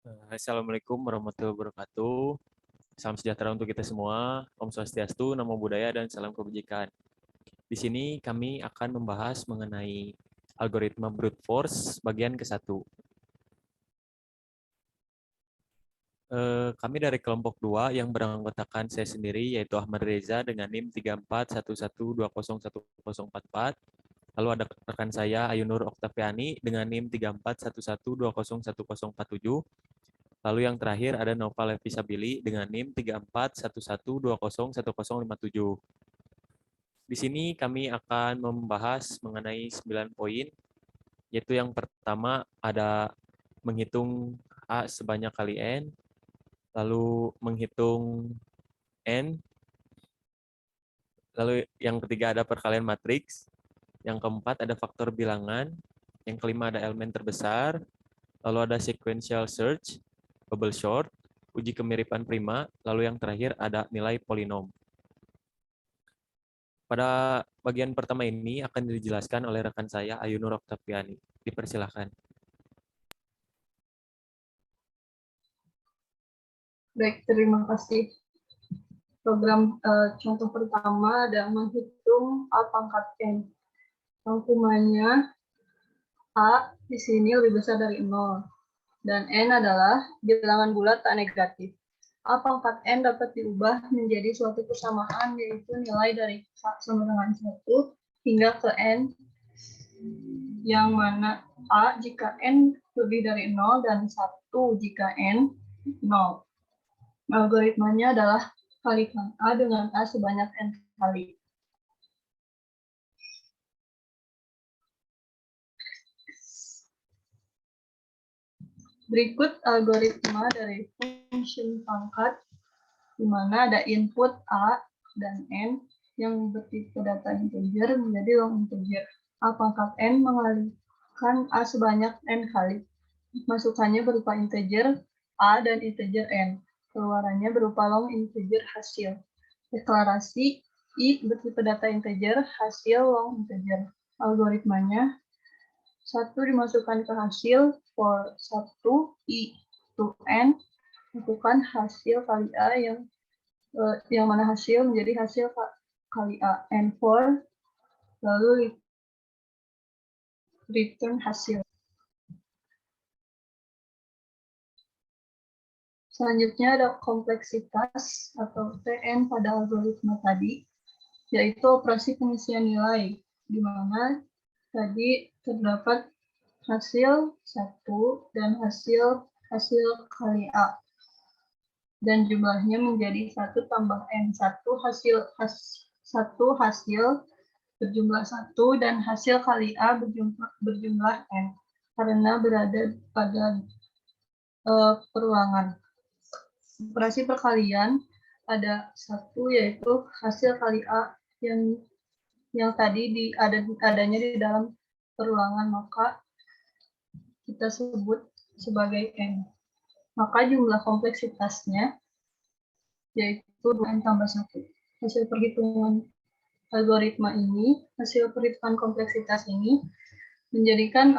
Assalamualaikum warahmatullahi wabarakatuh. Salam sejahtera untuk kita semua. Om Swastiastu, Namo Buddhaya, dan salam kebajikan. Di sini kami akan membahas mengenai algoritma brute force bagian ke-1. Kami dari kelompok 2 yang beranggotakan saya sendiri, yaitu Ahmad Reza dengan NIM 3411201044. Lalu ada rekan saya Ayunur Oktaviani dengan NIM 3411201047. Lalu yang terakhir ada Nova Levi Sabili dengan NIM 3411201057. Di sini kami akan membahas mengenai 9 poin, yaitu yang pertama ada menghitung A sebanyak kali N, lalu menghitung N, lalu yang ketiga ada perkalian matriks, yang keempat ada faktor bilangan, yang kelima ada elemen terbesar, lalu ada sequential search, bubble sort, uji kemiripan prima, lalu yang terakhir ada nilai polinom. Pada bagian pertama ini akan dijelaskan oleh rekan saya Ayunur Oktaviani. Dipersilahkan. Baik, terima kasih. Program contoh pertama ada menghitung A pangkat N. Rangkumannya A di sini lebih besar dari 0. Dan N adalah bilangan bulat tak negatif. A pangkat N dapat diubah menjadi suatu persamaan, yaitu nilai dari sama dengan 1 hingga ke N, yang mana A jika N lebih dari 0 dan 1 jika N 0. Algoritmanya adalah kalikan A dengan A sebanyak N kali. Berikut algoritma dari function pangkat, di mana ada input A dan N yang bertipe data integer menjadi long integer. A pangkat N mengalihkan A sebanyak N kali. Masukannya berupa integer A dan integer N. Keluarannya berupa long integer hasil. Deklarasi I bertipe data integer, hasil long integer. Algoritmanya 1 dimasukkan ke hasil for 1 I to N, lakukan hasil kali A yang mana hasil menjadi hasil kali A, N for, lalu return hasil. Selanjutnya ada kompleksitas atau TN pada algoritma tadi, yaitu operasi pengisian nilai, di mana tadi terdapat hasil 1 dan hasil kali A. Dan jumlahnya menjadi 1 tambah N. Satu hasil berjumlah 1 dan hasil kali A berjumlah N. Karena berada pada perulangan. Operasi perkalian ada 1 yaitu hasil kali A yang tadi adanya di dalam perulangan, maka kita sebut sebagai N. Maka jumlah kompleksitasnya yaitu 2N tambah 1. Hasil perhitungan algoritma ini, hasil perhitungan kompleksitas ini menjadikan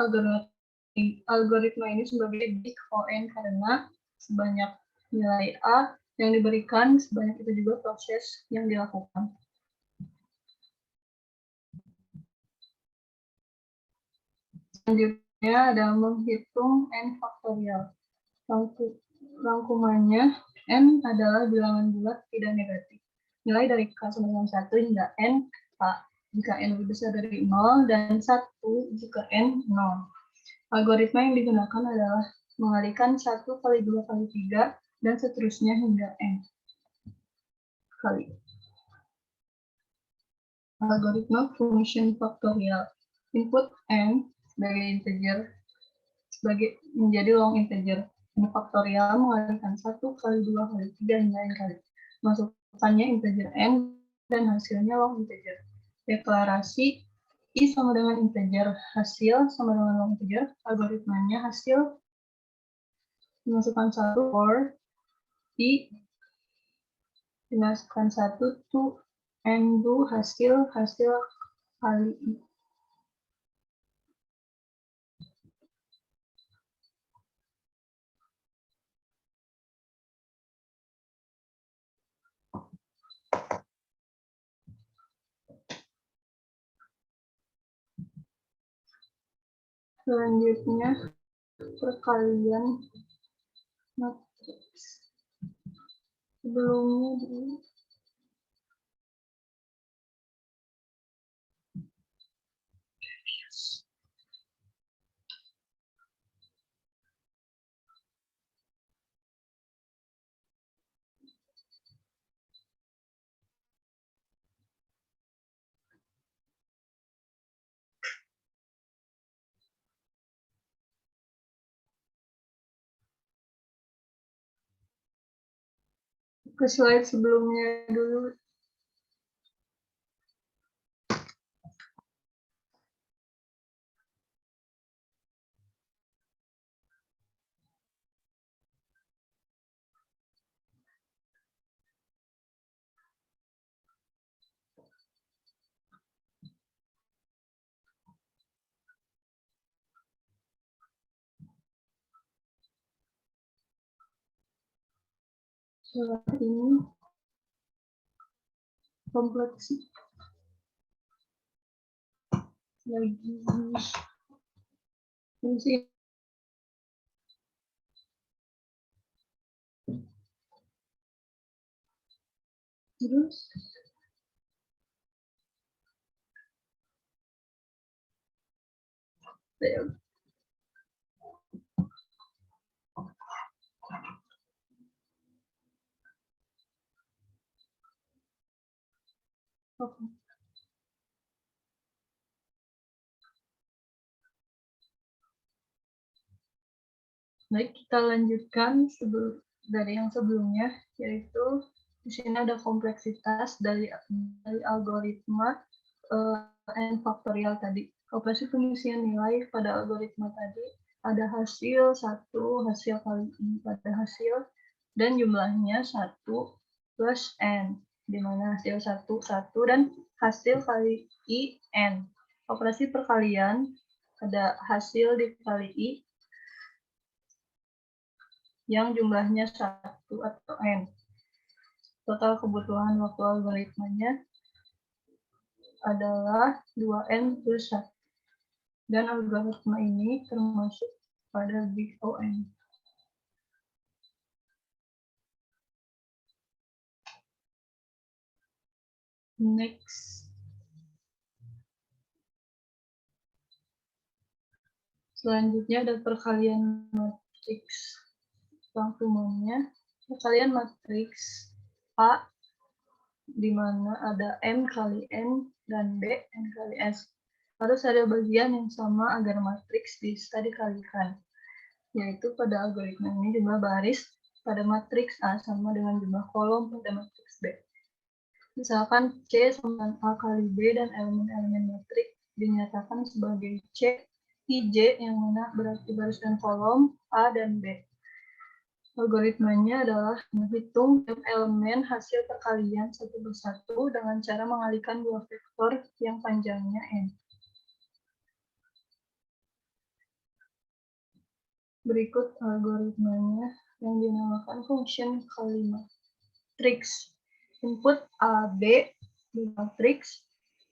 algoritma ini sebagai big ON karena sebanyak nilai A yang diberikan, sebanyak itu juga proses yang dilakukan. Selanjutnya ada menghitung N faktorial. Rangkumannya, N adalah bilangan bulat tidak negatif. Nilai dari K sama dengan 1 hingga N K jika N lebih besar dari 0 dan 1 jika N 0. Algoritma yang digunakan adalah mengalihkan 1 kali 2 kali 3 dan seterusnya hingga N kali. Algoritma function faktorial. Input N sebagai integer menjadi long integer. N faktorial mengalihkan 1 kali 2 kali 3 hingga N kali. Masukannya integer N dan hasilnya long integer. Deklarasi I sama dengan integer, hasil sama dengan long integer. Algoritmanya hasil dimasukkan 1 for I dimasukkan 1 to N do hasil kali I. Selanjutnya perkalian matriks. Sebelumnya dulu. Ke slide sebelumnya dulu. Slide ini kompleksitas lagi fungsi terus oke. Baik, kita lanjutkan dari yang sebelumnya, yaitu di sini ada kompleksitas dari algoritma n faktorial tadi. Operasi pengisian nilai pada algoritma tadi ada hasil 1, hasil kali I pada hasil, dan jumlahnya 1 plus N, di mana hasil 1, 1, dan hasil kali I, N. Operasi perkalian ada hasil dikali I, yang jumlahnya 1 atau N. Total kebutuhan waktu algoritmanya adalah 2N plus 1. Dan algoritma ini termasuk pada big O(n). Next. Selanjutnya ada perkalian matriks rangkumannya. Perkalian matriks A, di mana ada M kali N dan B, N kali S. Harus ada bagian yang sama agar matriks bisa dikalikan, yaitu pada algoritma ini jumlah baris pada matriks A sama dengan jumlah kolom pada matriks B. Misalkan C sama A kali B dan elemen-elemen matriks dinyatakan sebagai C, IJ yang mana berarti baris dan kolom A dan B. Algoritmanya adalah menghitung elemen hasil perkalian satu persatu dengan cara mengalihkan dua vektor yang panjangnya N. Berikut algoritmanya yang dinamakan function kali matriks. Input A, B di matriks,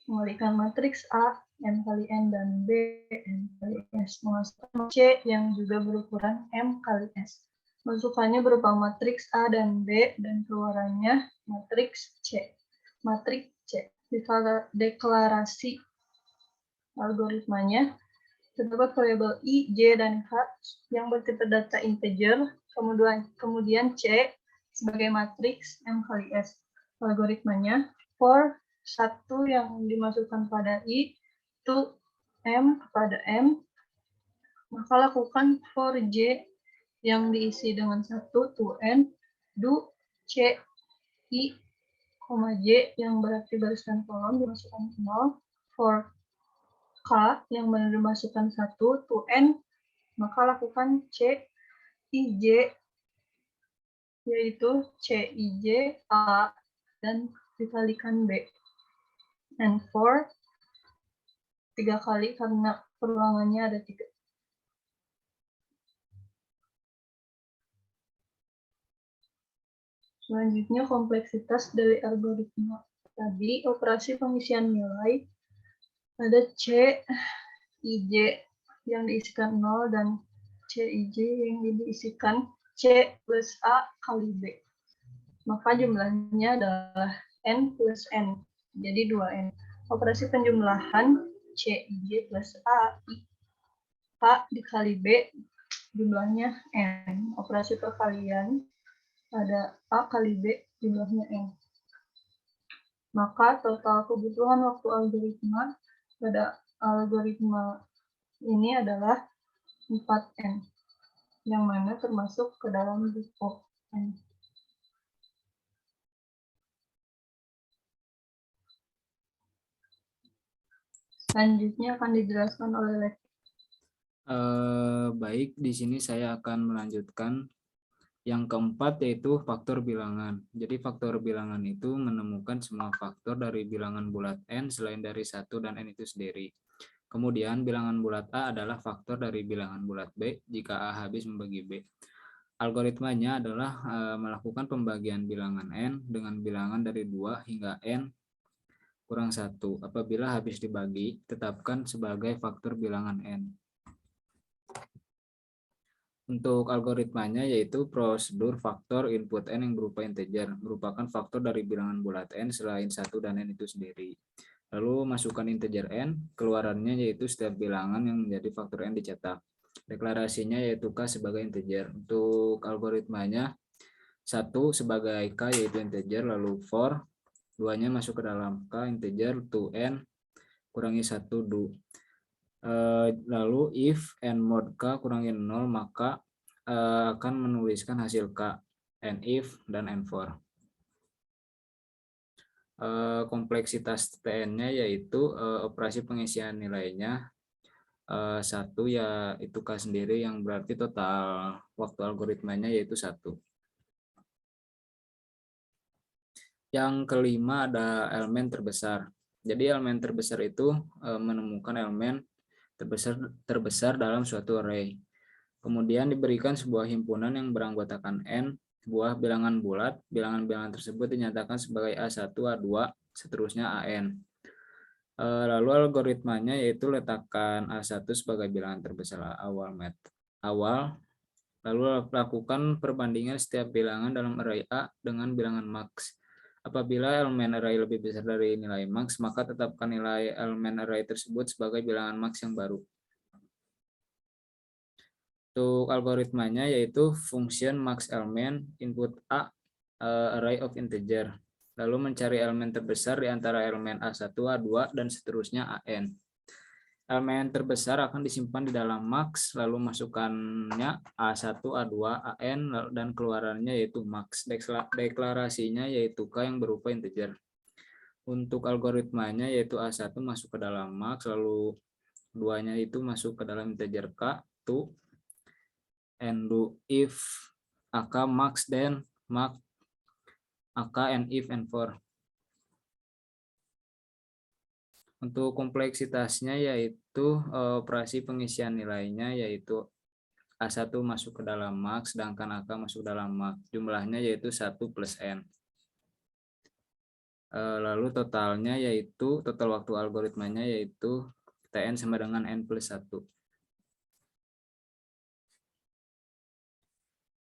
mengalihkan matriks A, M kali N, dan B, M kali S. Menghasilkan C yang juga berukuran M kali S. Masukannya berupa matriks A dan B, dan keluarannya matriks C. Matriks C. Deklarasi algoritmanya, terdapat variabel I, J, dan K yang bertipe data integer, kemudian C sebagai matriks M kali S. Algoritmanya, for 1 yang dimasukkan pada I, to M kepada M, maka lakukan for J yang diisi dengan 1 to N, do C, I, J yang berarti baris dan kolom dimasukkan ke 0, for K yang dimasukkan 1 to N, maka lakukan C, I, J, yaitu C, I, J, A, dan dikalikan B. And for 3 kali karena perulangannya ada 3. Selanjutnya kompleksitas dari algoritma tadi, operasi pengisian nilai ada C, I, J, yang diisikan 0 dan Cij yang diisikan C plus A kali B. Maka jumlahnya adalah N plus N, jadi 2N. Operasi penjumlahan Cij plus A dikali B, jumlahnya N. Operasi perkalian ada A kali B, jumlahnya N. Maka total kebutuhan waktu algoritma pada algoritma ini adalah 4N, yang mana termasuk ke dalam group of N. Selanjutnya akan dijelaskan oleh Lek. Baik, di sini saya akan melanjutkan yang keempat, yaitu faktor bilangan. Jadi faktor bilangan itu menemukan semua faktor dari bilangan bulat N selain dari 1 dan N itu sendiri. Kemudian bilangan bulat A adalah faktor dari bilangan bulat B jika A habis membagi B. Algoritmanya adalah melakukan pembagian bilangan N dengan bilangan dari 2 hingga N kurang 1. Apabila habis dibagi, tetapkan sebagai faktor bilangan N. Untuk algoritmanya yaitu prosedur faktor input N yang berupa integer, merupakan faktor dari bilangan bulat N selain 1 dan N itu sendiri. Lalu masukkan integer N, keluarannya yaitu setiap bilangan yang menjadi faktor N dicetak. Deklarasinya yaitu K sebagai integer. Untuk algoritmanya 1 sebagai K yaitu integer, lalu for 2-nya masuk ke dalam K integer, to N kurangi 1 do. Lalu if n mod K kurangi 0, maka akan menuliskan hasil K, and if, dan n4. Kompleksitas TN-nya yaitu operasi pengisian nilainya 1 ya itu K sendiri, yang berarti total waktu algoritmanya yaitu 1. Yang kelima ada elemen terbesar. Jadi elemen terbesar itu menemukan elemen terbesar dalam suatu array. Kemudian diberikan sebuah himpunan yang beranggotakan N, sebuah bilangan bulat. Bilangan-bilangan tersebut dinyatakan sebagai A1, A2, seterusnya AN. Lalu algoritmanya yaitu letakkan A1 sebagai bilangan terbesar awal, lalu lakukan perbandingan setiap bilangan dalam array A dengan bilangan max. Apabila elemen array lebih besar dari nilai max, maka tetapkan nilai elemen array tersebut sebagai bilangan max yang baru. Untuk algoritmanya yaitu function max element input A array of integer, lalu mencari elemen terbesar di antara elemen A1, A2, dan seterusnya AN. Elemen terbesar akan disimpan di dalam max, lalu masukkannya A1, A2, AN, dan keluarannya yaitu max. Deklarasinya yaitu K yang berupa integer. Untuk algoritmanya yaitu A1 masuk ke dalam max, lalu 2-nya itu masuk ke dalam integer K, to, and do if AK max, then max AK and if n4. Untuk kompleksitasnya yaitu operasi pengisian nilainya yaitu A1 masuk ke dalam max, sedangkan AK masuk dalam max. Jumlahnya yaitu 1 plus N. Lalu totalnya yaitu total waktu algoritmanya yaitu TN sama dengan N plus 1.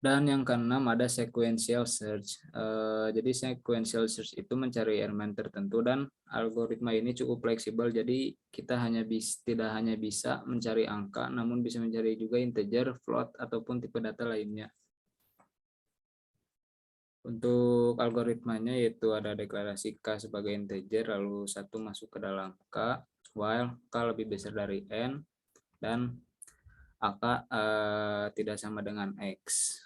Dan yang keenam ada sequential search. Jadi sequential search itu mencari elemen tertentu, dan algoritma ini cukup fleksibel. Jadi kita tidak hanya bisa mencari angka, namun bisa mencari juga integer, float, ataupun tipe data lainnya. Untuk algoritmanya yaitu ada deklarasi K sebagai integer, lalu 1 masuk ke dalam K, while K lebih besar dari N, dan AK tidak sama dengan X.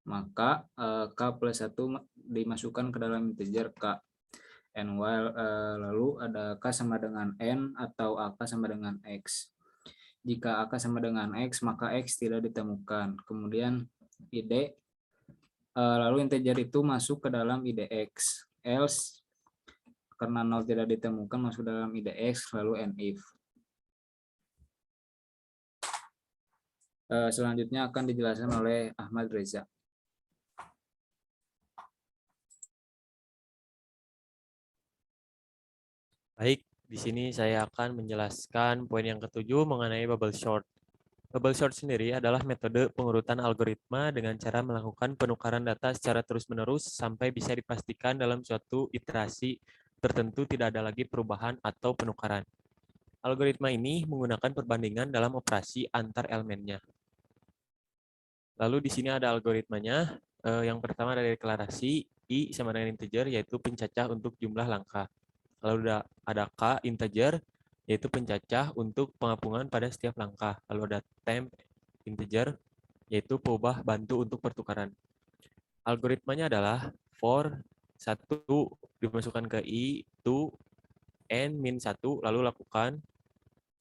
Maka K plus 1 dimasukkan ke dalam integer K. And while lalu ada K sama dengan N atau AK sama dengan X. Jika AK sama dengan X, maka X tidak ditemukan. Kemudian ID, lalu integer itu masuk ke dalam ID X. Else, karena 0 tidak ditemukan, masuk dalam ID X, lalu and if. Selanjutnya akan dijelaskan oleh Ahmad Reza. Baik, Di sini saya akan menjelaskan poin yang ketujuh mengenai bubble sort. Bubble sort sendiri adalah metode pengurutan algoritma dengan cara melakukan penukaran data secara terus-menerus sampai bisa dipastikan dalam suatu iterasi tertentu tidak ada lagi perubahan atau penukaran. Algoritma ini menggunakan perbandingan dalam operasi antar elemennya. Lalu di sini ada algoritmanya. Yang pertama ada deklarasi I sama dengan integer, yaitu pencacah untuk jumlah langkah. Lalu ada K integer, yaitu pencacah untuk pengapungan pada setiap langkah. Lalu ada temp integer, yaitu pengubah bantu untuk pertukaran. Algoritmanya adalah for 1 dimasukkan ke I, to n min 1, lalu lakukan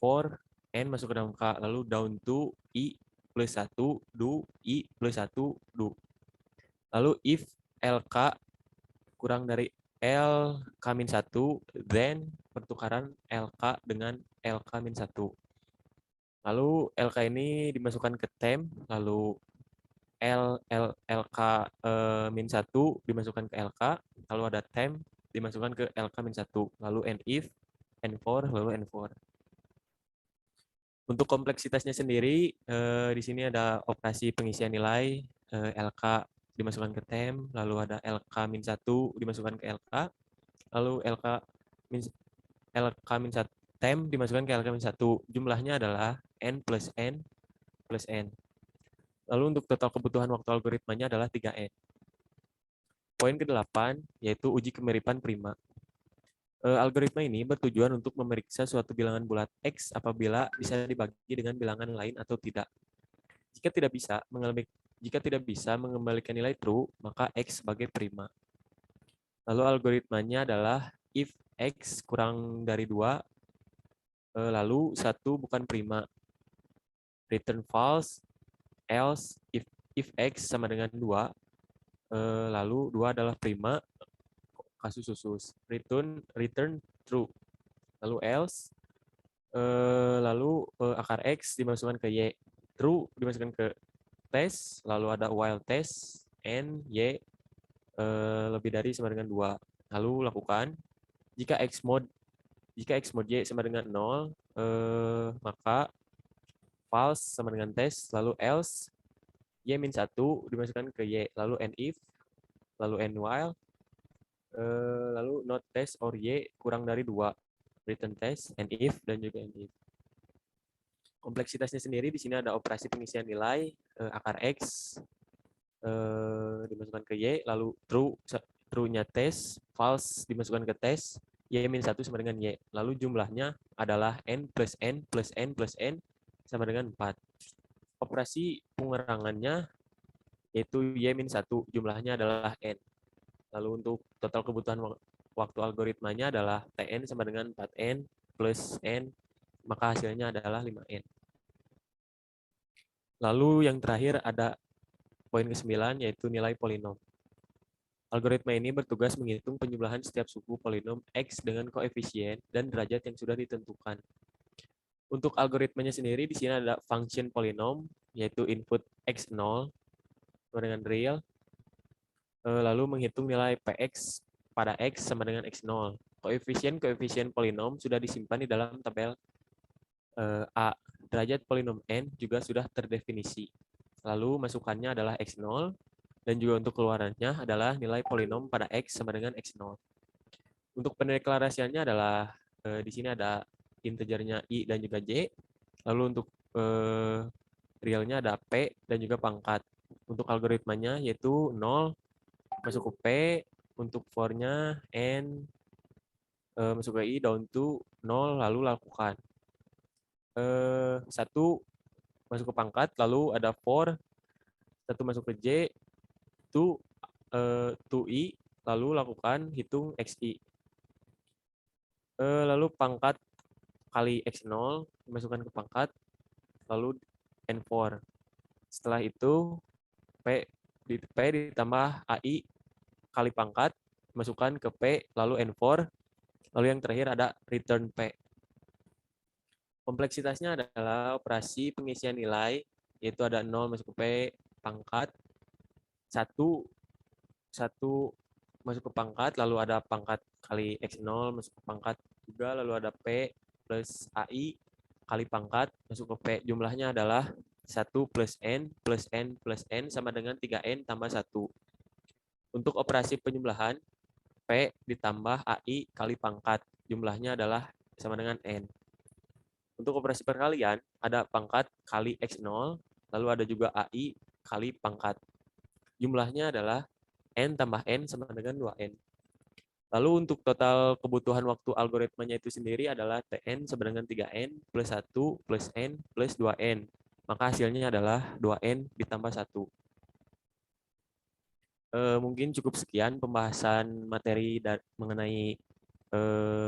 for n masuk ke dalam K, lalu down to I plus 1, do I plus 1, do. Lalu if LK kurang dari LK-1, then pertukaran LK dengan LK-1. Lalu LK ini dimasukkan ke temp, lalu LK min 1 dimasukkan ke LK, lalu ada temp dimasukkan ke LK min 1, lalu and if, N4, lalu N4. Untuk kompleksitasnya sendiri, di sini ada operasi pengisian nilai, LK dimasukkan ke temp, lalu ada LK-1 dimasukkan ke LK, lalu LK-1 temp dimasukkan ke LK-1. Jumlahnya adalah N plus N plus N. Lalu untuk total kebutuhan waktu algoritmanya adalah 3N. Poin ke-8, yaitu uji kemiripan prima. Algoritma ini bertujuan untuk memeriksa suatu bilangan bulat X apabila bisa dibagi dengan bilangan lain atau tidak. Jika tidak bisa mengembalikan nilai true, maka X sebagai prima. Lalu algoritmanya adalah if X kurang dari 2, lalu 1 bukan prima. Return false, else if X sama dengan 2, lalu 2 adalah prima, kasus khusus. Return true. Lalu else, lalu akar X dimasukkan ke Y. True dimasukkan ke test, lalu ada while test, and Y lebih dari sama dengan 2. Lalu lakukan, jika X mod Y sama dengan 0, maka false sama dengan test, lalu else, Y-1 dimasukkan ke Y, lalu and if, lalu and while, lalu not test or Y kurang dari 2, return test, and if, dan juga and if. Kompleksitasnya sendiri di sini ada operasi pengisian nilai, akar X dimasukkan ke Y, lalu true-nya test, false dimasukkan ke test, Y-1 sama dengan Y. Lalu jumlahnya adalah N plus N plus N plus N sama dengan 4. Operasi pengurangannya yaitu Y-1, jumlahnya adalah N. Lalu untuk total kebutuhan waktu algoritmanya adalah Tn sama dengan 4N plus N, maka hasilnya adalah 5N. Lalu yang terakhir ada poin ke-9, yaitu nilai polinom. Algoritma ini bertugas menghitung penjumlahan setiap suku polinom X dengan koefisien dan derajat yang sudah ditentukan. Untuk algoritmanya sendiri, di sini ada function polinom, yaitu input X0 dengan real, lalu menghitung nilai Px pada X sama dengan X0. Koefisien polinom sudah disimpan di dalam tabel A. Derajat polinom N juga sudah terdefinisi. Lalu masukannya adalah X0, dan juga untuk keluarannya adalah nilai polinom pada X sama dengan X0. Untuk pendeklarasiannya adalah di sini ada integernya I dan juga J. Lalu untuk realnya ada P dan juga pangkat. Untuk algoritmanya yaitu 0 masuk ke P, untuk for-nya N masuk ke I, down to 0, lalu lakukan. 1 masuk ke pangkat, lalu ada for, 1 masuk ke J, to I, lalu lakukan hitung XI. Lalu pangkat kali X0 dimasukkan ke pangkat, lalu N4. Setelah itu P ditambah AI kali pangkat, masukkan ke P, lalu N4, lalu yang terakhir ada return P. Kompleksitasnya adalah operasi pengisian nilai, yaitu ada 0 masuk ke P, pangkat, 1 masuk ke pangkat, lalu ada pangkat kali X0 masuk ke pangkat juga, lalu ada P plus AI kali pangkat, masuk ke P. Jumlahnya adalah 1 plus N plus N plus N sama dengan 3N tambah 1. Untuk operasi penjumlahan, P ditambah AI kali pangkat. Jumlahnya adalah sama dengan N. Untuk operasi perkalian, ada pangkat kali X0, lalu ada juga AI kali pangkat. Jumlahnya adalah N tambah N sama dengan 2N. Lalu untuk total kebutuhan waktu algoritmanya itu sendiri adalah Tn sama dengan 3N plus 1 plus N plus 2N. Maka hasilnya adalah 2N ditambah 1. Mungkin cukup sekian pembahasan materi mengenai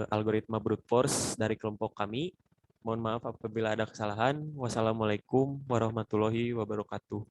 algoritma brute force dari kelompok kami. Mohon maaf apabila ada kesalahan. Wassalamualaikum warahmatullahi wabarakatuh.